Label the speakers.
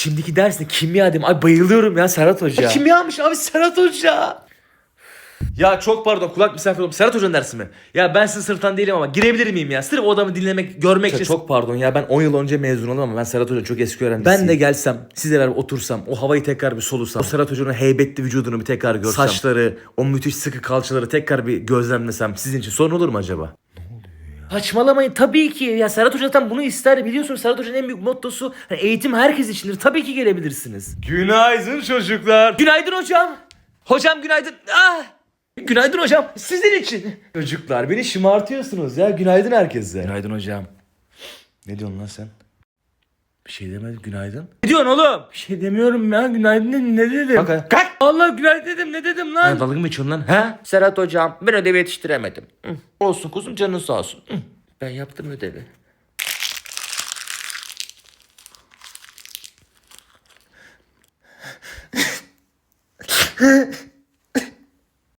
Speaker 1: Şimdiki ders ne? Kimya dedim. Ay bayılıyorum ya Serhat Hoca. Kimyaymış abi Serhat Hoca. Ya çok pardon, kulak misafir oldum. Serhat Hoca'nın dersi mi? Ya ben sizin sınıftan değilim ama girebilir miyim ya? Sırf o adamı dinlemek, görmek için. Çok pardon ya, ben 10 yıl önce mezun oldum ama ben Serhat Hoca'nın çok eski öğrencisiyim. Ben de gelsem, sizle beraber otursam, o havayı tekrar bir solusam, o Serhat Hoca'nın heybetli vücudunu bir tekrar görsem, saçları, o müthiş sıkı kalçaları tekrar bir gözlemlesem, sizin için sorun olur mu acaba? Saçmalamayın, tabii ki ya, Serhat Hoca zaten bunu ister, biliyorsunuz Serhat Hoca'nın en büyük mottosu hani eğitim herkes içindir, tabii ki gelebilirsiniz. Günaydın çocuklar. Günaydın hocam. Hocam günaydın. Günaydın hocam, sizin için. Çocuklar beni şımartıyorsunuz ya, günaydın herkese. Günaydın hocam. Ne diyorsun lan sen? Bir şey demedim, günaydın. Ne diyorsun oğlum? Bir şey demiyorum ya, günaydın dedim, ne dedim? Kalk. Allah günaydın dedim, ne dedim lan? Ya, dalga mı geçiyorsun lan? Ha? Serhat hocam, ben ödevi yetiştiremedim. Olsun kuzum, canın sağ olsun. Ben yaptım ödevi.